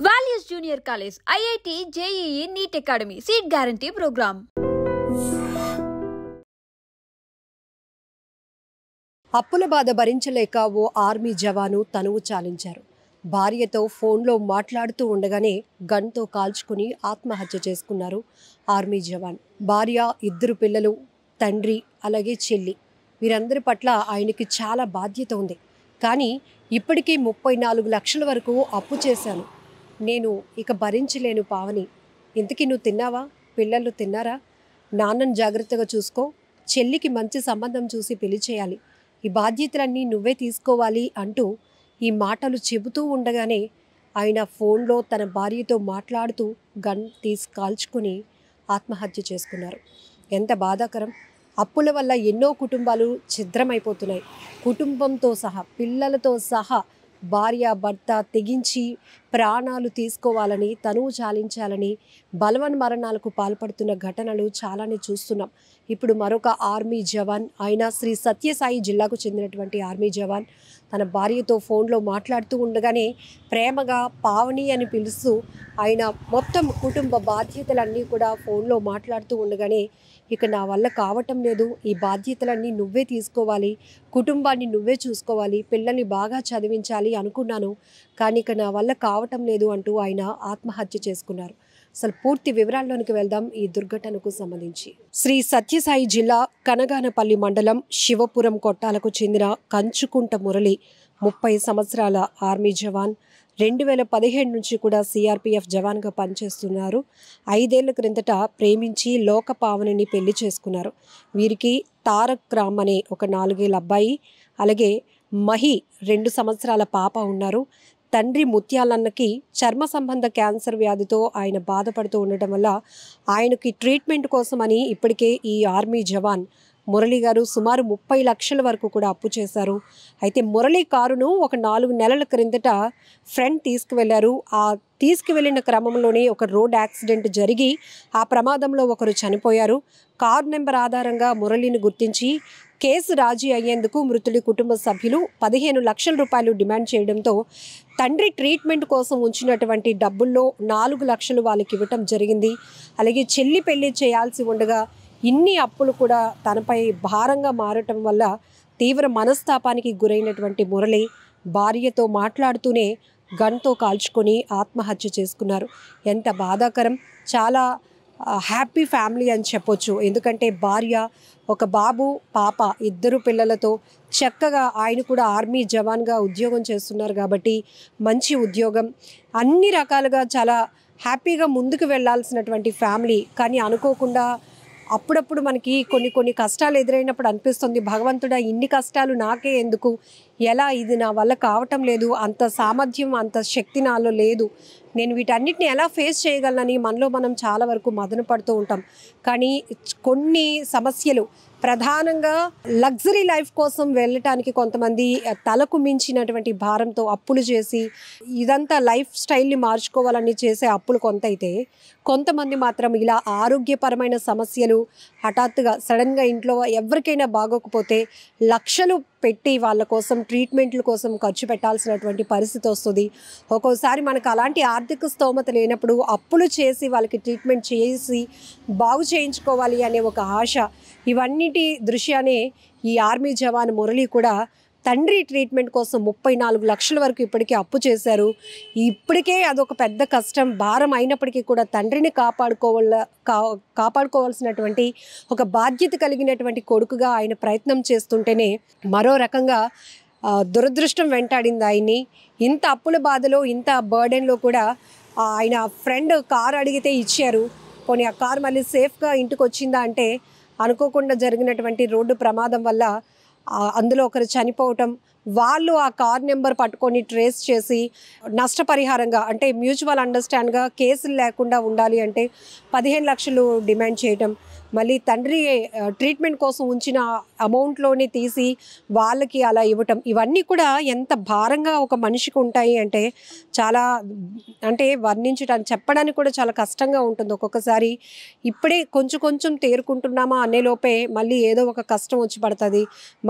Values Junior College, IIT, JEE, NEET Academy, Seat Guarantee Program. అప్పుల బాధ భరించలేక ఓ army జవాను తనువు చాలించారు. భార్యతో ఫోన్లో మాట్లాడుతూ ఉండగానే గన్తో కాల్చుకుని ఆత్మహత్య చేసుకున్నారు ఆర్మీ జవాన్. భార్య, 2 పిల్లలు, తండ్రి, అలాగే చెల్లి వీరందరి పట్ల ఆయనకి చాలా బాధ్యత ఉంది. కానీ ఇప్పటికీ 34 లక్షల వరకు అప్పు చేశాను. నేను ఇక భరించలేను పావని. ఇంతకీ నువ్వు తిన్నావా? పిల్లలు తిన్నారా? నాన్నను జాగ్రత్తగా చూసుకో. చెల్లికి మంచి సంబంధం చూసి పెళ్లి చేయాలి. ఈ బాధ్యతలన్నీ నువ్వే తీసుకోవాలి అంటూ ఈ మాటలు చెబుతూ ఉండగానే ఆయన ఫోన్లో తన భార్యతో మాట్లాడుతూ గన్ తీసి కాల్చుకుని ఆత్మహత్య చేసుకున్నారు. ఎంత బాధాకరం! అప్పుల వల్ల ఎన్నో కుటుంబాలు ఛిద్రమైపోతున్నాయి. కుటుంబంతో సహా, పిల్లలతో సహా భార్య, భర్త తెగించి ప్రాణాలు తీసుకోవాలని, తనువు చాలించాలని బలవన్ మరణాలకు పాల్పడుతున్న ఘటనలు చాలానే చూస్తున్నాం. ఇప్పుడు మరొక ఆర్మీ జవాన్, ఆయన శ్రీ సత్యసాయి జిల్లాకు చెందినటువంటి ఆర్మీ జవాన్ తన భార్యతో ఫోన్లో మాట్లాడుతూ ఉండగానే ప్రేమగా పావని అని పిలుస్తూ ఆయన మొత్తం కుటుంబ బాధ్యతలన్నీ కూడా ఫోన్లో మాట్లాడుతూ ఉండగానే ఇక నా వల్ల కావటం లేదు, ఈ బాధ్యతలన్నీ నువ్వే తీసుకోవాలి, కుటుంబాన్ని నువ్వే చూసుకోవాలి, పిల్లల్ని బాగా చదివించాలి అనుకున్నాను, కానీ ఇక నా వల్ల కావటం లేదు అంటూ ఆయన ఆత్మహత్య చేసుకున్నారు. అసలు పూర్తి వివరాల్లోనికి వెళ్దాం ఈ దుర్ఘటనకు సంబంధించి. శ్రీ సత్యసాయి జిల్లా కనగానపల్లి మండలం శివపురం కొట్టాలకు చెందిన కంచుకుంట మురళి 30 సంవత్సరాల ఆర్మీ జవాన్. 2017 నుంచి కూడా సిఆర్పిఎఫ్ జవాన్గా పనిచేస్తున్నారు. 5 ఏళ్ల క్రిందట ప్రేమించి లోకపావనిని పెళ్లి చేసుకున్నారు. వీరికి తారక్ రామ్ అనే ఒక 4 ఏళ్ల అబ్బాయి, అలాగే మహి 2 సంవత్సరాల పాప ఉన్నారు. తండ్రి ముత్యాలన్నకి చర్మ సంబంధ క్యాన్సర్ వ్యాధితో ఆయన బాధపడుతూ ఉండటం వల్ల ఆయనకి ట్రీట్మెంట్ కోసమని ఇప్పటికే ఈ ఆర్మీ జవాన్ మురళి గారు సుమారు 30 లక్షల వరకు కూడా అప్పు చేశారు. అయితే మురళి కారును ఒక 4 నెలల క్రిందట ఫ్రెండ్ తీసుకువెళ్లారు. ఆ తీసుకువెళ్ళిన క్రమంలోనే ఒక రోడ్ యాక్సిడెంట్ జరిగి ఆ ప్రమాదంలో ఒకరు చనిపోయారు. కారు నెంబర్ ఆధారంగా మురళిని గుర్తించి కేసు రాజీ అయ్యేందుకు మృతుడి కుటుంబ సభ్యులు 15 లక్షల రూపాయలు డిమాండ్ చేయడంతో తండ్రి ట్రీట్మెంట్ కోసం ఉంచినటువంటి డబ్బుల్లో 4 లక్షలు వాళ్ళకి ఇవ్వటం జరిగింది. అలాగే చెల్లి పెళ్లి చేయాల్సి ఉండగా ఇన్ని అప్పులు కూడా తనపై భారంగా మారటం వల్ల తీవ్ర మనస్తాపానికి గురైనటువంటి మురళి భార్యతో మాట్లాడుతూనే గన్తో కాల్చుకొని ఆత్మహత్య చేసుకున్నారు. ఎంత బాధాకరం! చాలా హ్యాపీ ఫ్యామిలీ అని చెప్పొచ్చు. ఎందుకంటే భార్య, ఒక బాబు, పాప, 2 పిల్లలతో చక్కగా ఆయన కూడా ఆర్మీ జవాన్గా ఉద్యోగం చేస్తున్నారు కాబట్టి మంచి ఉద్యోగం, అన్ని రకాలుగా చాలా హ్యాపీగా ముందుకు వెళ్ళాల్సినటువంటి ఫ్యామిలీ. కానీ అనుకోకుండా అప్పుడప్పుడు మనకి కొన్ని కష్టాలు ఎదురైనప్పుడు అనిపిస్తుంది, భగవంతుడా ఇన్ని కష్టాలు నాకే ఎందుకు, ఎలా, ఇది నా వల్ల కావటం లేదు, అంత సామర్థ్యం, అంత శక్తి నాలో లేదు, నేను వీటన్నిటిని ఎలా ఫేస్ చేయగలనని మనలో మనం చాలా వరకు మదన పడుతూ ఉంటాం. కానీ కొన్ని సమస్యలు ప్రధానంగా లగ్జరీ లైఫ్ కోసం వెళ్ళటానికి కొంతమంది తలకు మించినటువంటి భారంతో అప్పులు చేసి ఇదంతా లైఫ్ స్టైల్ని మార్చుకోవాలని చేసే అప్పులు కొంత అయితే, కొంతమంది మాత్రం ఇలా ఆరోగ్యపరమైన సమస్యలు హఠాత్తుగా సడన్గా ఇంట్లో ఎవరికైనా బాగోకపోతే లక్షలు పెట్టి వాళ్ళ కోసం ట్రీట్మెంట్ల కోసం ఖర్చు పెట్టాల్సినటువంటి పరిస్థితి వస్తుంది. ఒక్కోసారి మనకు అలాంటి ఆర్థిక స్తోమత లేనప్పుడు అప్పులు చేసి వాళ్ళకి ట్రీట్మెంట్ చేసి బాగు చేయించుకోవాలి అనే ఒక ఆశ, ఇవన్నిటి దృశ్యానే ఈ ఆర్మీ జవాన్ మురళి కూడా తండ్రి ట్రీట్మెంట్ కోసం 34 లక్షల వరకు ఇప్పటికే అప్పు చేశారు. ఇప్పటికే అదొక పెద్ద కష్టం, భారం అయినప్పటికీ కూడా తండ్రిని కాపాడుకోవాల్సినటువంటి ఒక బాధ్యత కలిగినటువంటి కొడుకుగా ఆయన ప్రయత్నం చేస్తుంటేనే మరో రకంగా దురదృష్టం వెంటాడింది ఆయన్ని. ఇంత అప్పుల బాధలో, ఇంత బర్డెన్లో కూడా ఆయన ఫ్రెండ్ కారు అడిగితే ఇచ్చారు. పోనీ ఆ కారు మళ్ళీ సేఫ్గా ఇంటికి వచ్చిందా అంటే అనుకోకుండా జరిగినటువంటి రోడ్డు ప్రమాదం వల్ల అందులో ఒకరు చనిపోవటం, వాళ్ళు ఆ కార్ నెంబర్ పట్టుకొని ట్రేస్ చేసి నష్టపరిహారంగా, అంటే మ్యూచువల్ అండర్స్టాండ్గా కేసులు లేకుండా ఉండాలి అంటే 15 లక్షలు డిమాండ్ చేయటం, మళ్ళీ తండ్రి ట్రీట్మెంట్ కోసం ఉంచిన అమౌంట్లోనే తీసి వాళ్ళకి అలా ఇవ్వటం, ఇవన్నీ కూడా ఎంత భారంగా ఒక మనిషికి ఉంటాయి అంటే చాలా, అంటే వర్ణించడానికి, చెప్పడానికి కూడా చాలా కష్టంగా ఉంటుంది ఒక్కొక్కసారి. ఇప్పుడే కొంచెం తేరుకుంటున్నామా అనేలోపే మళ్ళీ ఏదో ఒక కష్టం వచ్చి పడుతుంది,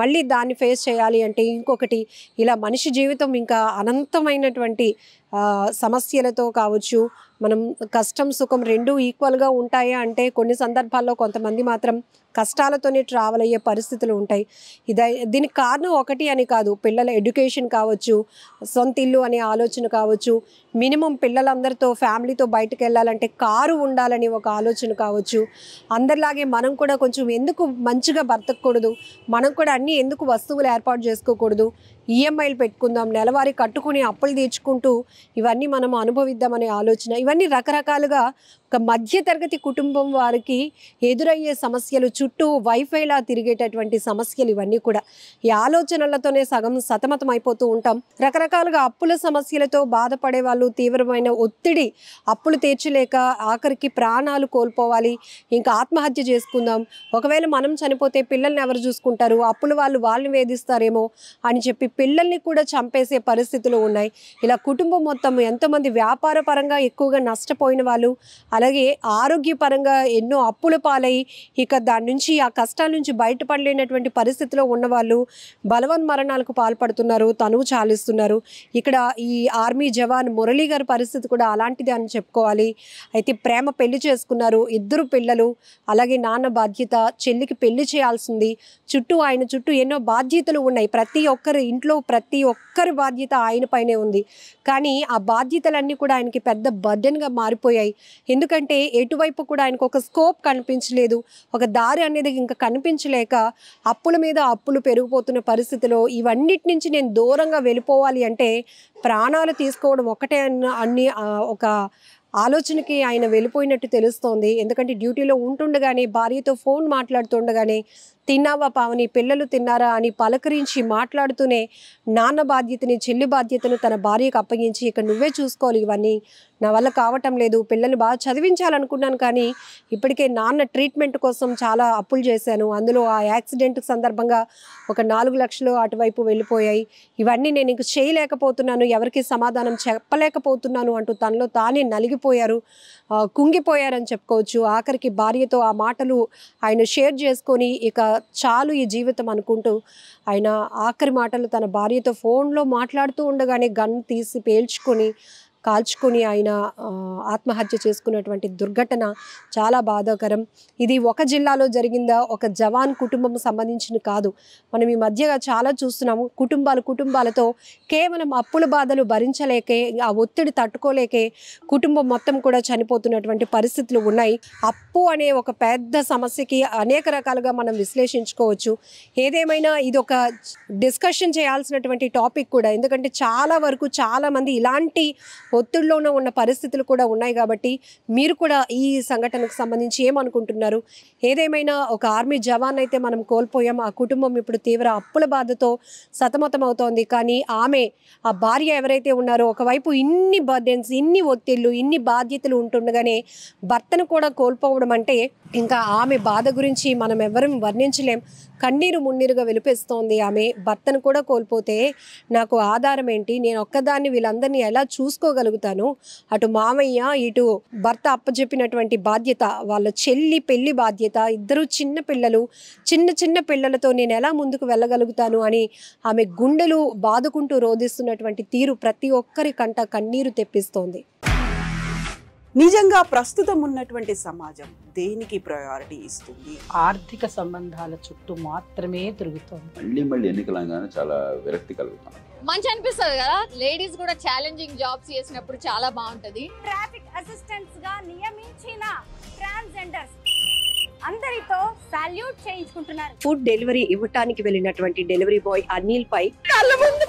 మళ్ళీ దాన్ని ఫేస్ చేయాలి అంటే ఇంకొకటి, ఇలా మనిషి జీవితం ఇంకా అనంతమైనటువంటి సమస్యలతో కావచ్చు, మనం కష్టం సుఖం రెండూ ఈక్వల్గా ఉంటాయా అంటే కొన్ని సందర్భాల్లో కొంతమంది మాత్రం కష్టాలతోనే ట్రావెల్ అయ్యే పరిస్థితులు ఉంటాయి. దీనికి కారణం ఒకటి అని కాదు, పిల్లల ఎడ్యుకేషన్ కావచ్చు, సొంత ఇల్లు అనే ఆలోచన కావచ్చు, మినిమం పిల్లలందరితో ఫ్యామిలీతో బయటకు వెళ్ళాలంటే కారు ఉండాలని ఒక ఆలోచన కావచ్చు. అందరిలాగే మనం కూడా కొంచెం ఎందుకు మంచిగా బ్రతకూడదు, మనం కూడా అన్నీ ఎందుకు వస్తువులు ఏర్పాటు చేసుకోకూడదు, ఈఎంఐలు పెట్టుకుందాం, నెలవారీ కట్టుకుని అప్పులు తీర్చుకుంటూ ఇవన్నీ మనం అనుభవిద్దామనే ఆలోచన. ఇవన్నీ రకరకాలుగా ఒక మధ్యతరగతి కుటుంబం వారికి ఎదురయ్యే సమస్యలు, చుట్టూ వైఫైలా తిరిగేటటువంటి సమస్యలు ఇవన్నీ కూడా. ఈ ఆలోచనలతోనే సగం సతమతం అయిపోతూ ఉంటాం. రకరకాలుగా అప్పుల సమస్యలతో బాధపడే వాళ్ళు, తీవ్రమైన ఒత్తిడి, అప్పులు తీర్చలేక ఆఖరికి ప్రాణాలు కోల్పోవాలి, ఇంకా ఆత్మహత్య చేసుకుందాం, ఒకవేళ మనం చనిపోతే పిల్లల్ని ఎవరు చూసుకుంటారు, అప్పుల వాళ్ళని వేధిస్తారేమో అని చెప్పి పిల్లల్ని కూడా చంపేసే పరిస్థితులు ఉన్నాయి. ఇలా కుటుంబం మొత్తం ఎంతోమంది వ్యాపార పరంగా ఎక్కువగా నష్టపోయిన వాళ్ళు, అలాగే ఆరోగ్యపరంగా ఎన్నో అప్పుల పాలై ఇక దాని నుంచి ఆ కష్టాల నుంచి బయటపడలేనటువంటి పరిస్థితిలో ఉన్నవాళ్ళు బలవన్ మరణాలకు పాల్పడుతున్నారు, తనువు చాలిస్తున్నారు. ఇక్కడ ఈ ఆర్మీ జవాన్ మురళీ గారి పరిస్థితి కూడా అలాంటిది అని చెప్పుకోవాలి. అయితే ప్రేమ పెళ్లి చేసుకున్నారు, 2 పిల్లలు, అలాగే నాన్న బాధ్యత, చెల్లికి పెళ్లి చేయాల్సింది, ఆయన చుట్టూ ఎన్నో బాధ్యతలు ఉన్నాయి. ప్రతి ఒక్కరి ఇంట్లో ప్రతి ఒక్కరి బాధ్యత ఆయన పైనే ఉంది. కానీ ఆ బాధ్యతలన్నీ కూడా ఆయనకి పెద్ద బర్డెన్గా మారిపోయాయి. ఎందుకంటే ఎటువైపు కూడా ఆయనకు ఒక స్కోప్ కనిపించలేదు, ఒక దారి అనేది ఇంకా కనిపించలేక అప్పుల మీద అప్పులు పెరిగిపోతున్న పరిస్థితిలో ఇవన్నిటి నుంచి నేను దూరంగా వెళ్ళిపోవాలి అంటే ప్రాణాలు తీసుకోవడం ఒకటే అన్ని ఒక ఆలోచనకి ఆయన వెళ్ళిపోయినట్టు తెలుస్తోంది. ఎందుకంటే డ్యూటీలో ఉంటుండగానే భార్యతో ఫోన్ మాట్లాడుతుండగానే తిన్నావా పావని, పిల్లలు తిన్నారా అని పలకరించి మాట్లాడుతూనే నాన్న బాధ్యతని, చెల్లి బాధ్యతను తన భార్యకు అప్పగించి ఇక నువ్వే చూసుకోవాలి, ఇవన్నీ నా వల్ల కావటం లేదు, పిల్లల్ని బాగా చదివించాలనుకున్నాను కానీ ఇప్పటికే నాన్న ట్రీట్మెంట్ కోసం చాలా అప్పులు చేశాను, అందులో ఆ యాక్సిడెంట్ సందర్భంగా ఒక 4 లక్షలు అటువైపు వెళ్ళిపోయాయి, ఇవన్నీ నేను ఇంక చేయలేకపోతున్నాను, ఎవరికి సమాధానం చెప్పలేకపోతున్నాను అంటూ తనలో తానే నలిగిపోయారు, కుంగిపోయారని చెప్పుకోవచ్చు. ఆఖరికి భార్యతో ఆ మాటలు ఆయన షేర్ చేసుకొని ఇక చాలు ఈ జీవితం అనుకుంటూ ఆయన ఆఖరి మాటలు తన భార్యతో ఫోన్లో మాట్లాడుతూ ఉండగానే గన్ తీసి కాల్చుకొని ఆయన ఆత్మహత్య చేసుకున్నటువంటి దుర్ఘటన చాలా బాధాకరం. ఇది ఒక జిల్లాలో జరిగిందా, ఒక జవాన్ కుటుంబం సంబంధించిన కాదు. మనం ఈ మధ్యగా చాలా చూస్తున్నాము. కుటుంబాలతో కేవలం అప్పుల బాధలు భరించలేకే, ఆ ఒత్తిడి తట్టుకోలేకే కుటుంబం మొత్తం కూడా చనిపోతున్నటువంటి పరిస్థితులు ఉన్నాయి. అప్పు అనే ఒక పెద్ద సమస్యకి అనేక రకాలుగా మనం విశ్లేషించుకోవచ్చు. ఏదేమైనా ఇది ఒక డిస్కషన్ చేయాల్సినటువంటి టాపిక్ కూడా. ఎందుకంటే చాలా వరకు చాలామంది ఇలాంటి ఒత్తిడిలోనే ఉన్న పరిస్థితులు కూడా ఉన్నాయి కాబట్టి మీరు కూడా ఈ సంఘటనకు సంబంధించి ఏమనుకుంటున్నారు? ఏదేమైనా ఒక ఆర్మీ జవాన్ అయితే మనం కోల్పోయాం. ఆ కుటుంబం ఇప్పుడు తీవ్ర అప్పుల బాధతో సతమతం అవుతోంది. కానీ ఆ భార్య ఎవరైతే ఉన్నారో ఒకవైపు ఇన్ని బర్డెన్స్, ఇన్ని ఒత్తిళ్ళు, ఇన్ని బాధ్యతలు ఉంటుండగానే భర్తను కూడా కోల్పోవడం అంటే ఇంకా ఆమె బాధ గురించి మనం ఎవరం వర్ణించలేం. కన్నీరు మున్నీరుగా వెలిపేస్తోంది ఆమె. భర్తను కూడా కోల్పోతే నాకు ఆధారం ఏంటి, నేను ఒక్కదాన్ని వీళ్ళందరినీ ఎలా చూసుకోగలుగుతాను, అటు మామయ్య ఇటు భర్త అప్పచెప్పినటువంటి బాధ్యత, వాళ్ళ చెల్లి పెళ్లి బాధ్యత, 2 చిన్న పిల్లలు, చిన్న పిల్లలతో నేను ఎలా ముందుకు వెళ్ళగలుగుతాను అని ఆమె గుండెలు బాదుకుంటూ రోధిస్తున్నటువంటి తీరు ప్రతి ఒక్కరి కంట కన్నీరు తెప్పిస్తోంది. నిజంగా ప్రస్తుతం ఉన్నటువంటి సమాజం దేనికి ప్రయారిటీ ఇస్తుంది? ఆర్థిక సంబంధాల చుట్టూ మాత్రమే తిరుగుతుంది. మళ్ళీ ఎన్నికలంగానే చాలా విరక్తి కలుగుతాం. మంచి అనిపిస్తుంది కదా, లేడీస్ కూడా ఛాలెంజింగ్ జాబ్స్ చేసినప్పుడు చాలా బాగుంటది. ట్రాఫిక్ అసిస్టెంట్స్ గా నియమించిన ట్రాన్స్జెండర్స్ అందరితో సాల్యూట్ చేయించుకుంటున్నారు. ఫుడ్ డెలివరీ ఇవ్వటానికి వెళ్ళినటువంటి డెలివరీ బాయ్ అనిల్ పై కళ్ళ ముందు